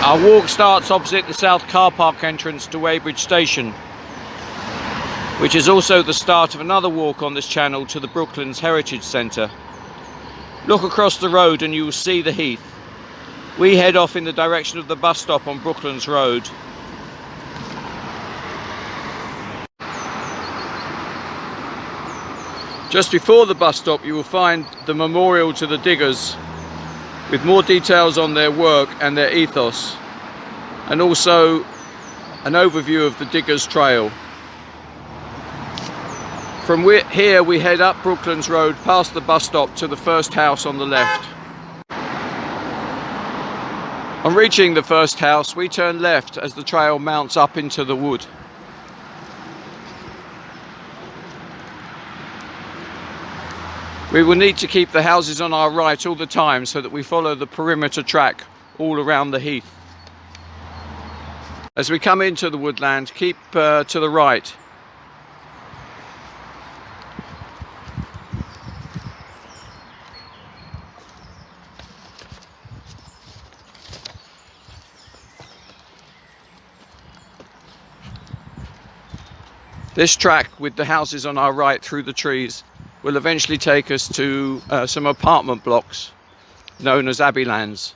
Our walk starts opposite the south car park entrance to Weybridge station, which is also the start of another walk on this channel to the Brooklands Heritage Centre. Look across the road and you will see the heath. We head off in the direction of the bus stop on Brooklands Road. Just before the bus stop you will find the memorial to the diggers, with more details on their work and their ethos, and also an overview of the Diggers Trail. From here we head up Brooklands Road past the bus stop to the first house on the left. On reaching the first house we turn left as the trail mounts up into the wood. We will need to keep the houses on our right all the time so that we follow the perimeter track all around the heath. As we come into the woodland, keep to the right. This track with the houses on our right through the trees will eventually take us to some apartment blocks known as Abbey Lands.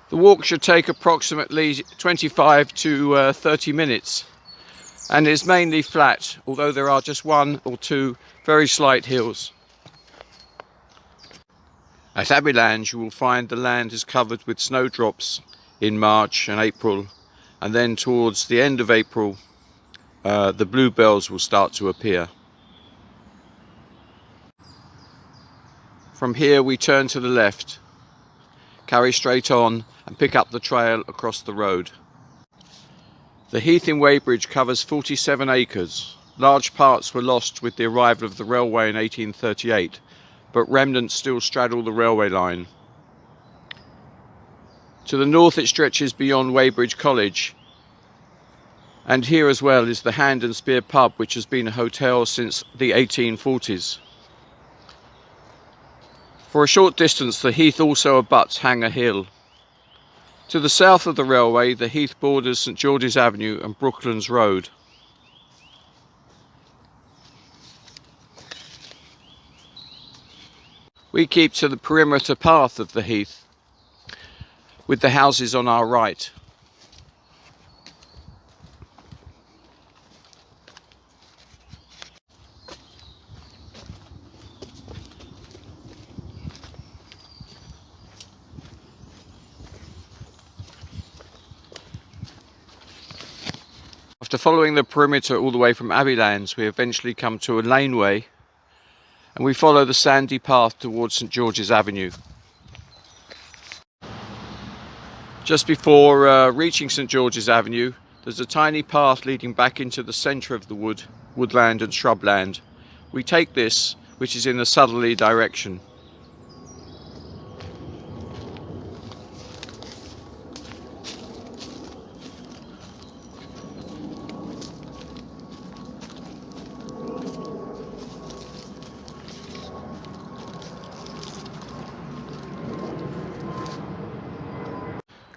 The walk should take approximately 25 to 30 minutes and is mainly flat, although there are just one or two very slight hills. At Abbey Lands you will find the land is covered with snowdrops in March and April, and then towards the end of April the bluebells will start to appear. From here we turn to the left, carry straight on and pick up the trail across the road. The heath in Weybridge covers 47 acres. Large parts were lost with the arrival of the railway in 1838, but remnants still straddle the railway line. To the north it stretches beyond Weybridge College, and here as well is the Hand and Spear pub, which has been a hotel since the 1840s. For a short distance the heath also abuts Hanger Hill. To the south of the railway the heath borders St George's Avenue and Brooklands Road. We keep to the perimeter path of the heath, with the houses on our right. After following the perimeter all the way from Abbey Lands, we eventually come to a laneway and we follow the sandy path towards St George's Avenue. Just before reaching St George's Avenue, there's a tiny path leading back into the centre of the woodland and shrubland. We take this, which is in a southerly direction.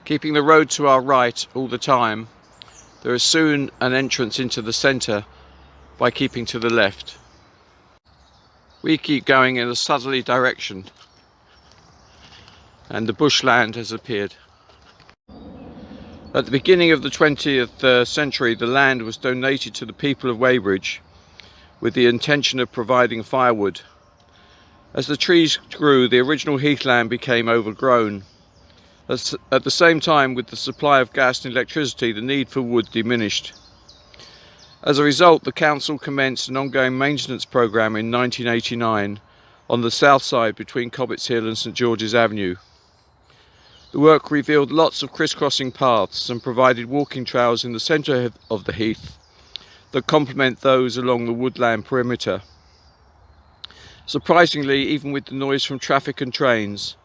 Keeping the road to our right all the time, there is soon an entrance into the centre by keeping to the left. We keep going in a southerly direction and the bushland has appeared. At the beginning of the 20th century the land was donated to the people of Weybridge with the intention of providing firewood. As the trees grew, the original heathland became overgrown. At the same time, with the supply of gas and electricity, the need for wood diminished. As a result, the council commenced an ongoing maintenance programme in 1989 on the south side between Cobbetts Hill and St George's Avenue. The work revealed lots of crisscrossing paths and provided walking trails in the centre of the heath that complement those along the woodland perimeter. Surprisingly, even with the noise from traffic and trains,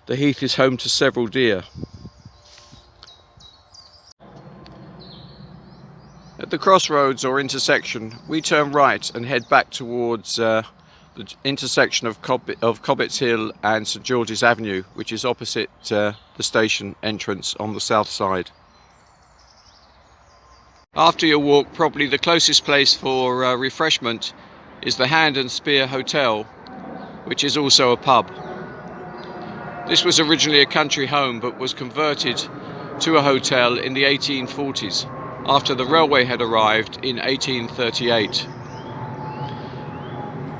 the heath is home to several deer. At the crossroads or intersection, we turn right and head back towards the the intersection of Cobbetts Hill and St George's Avenue, which is opposite the station entrance on the south side. After your walk, probably the closest place for refreshment is the Hand and Spear Hotel, which is also a pub. This was originally a country home but was converted to a hotel in the 1840s after the railway had arrived in 1838.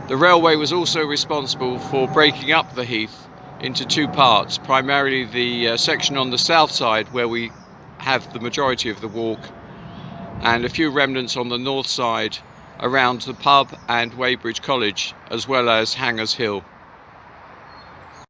The railway was also responsible for breaking up the heath into two parts, primarily the section on the south side where we have the majority of the walk, and a few remnants on the north side around the pub and Weybridge College, as well as Hangers Hill.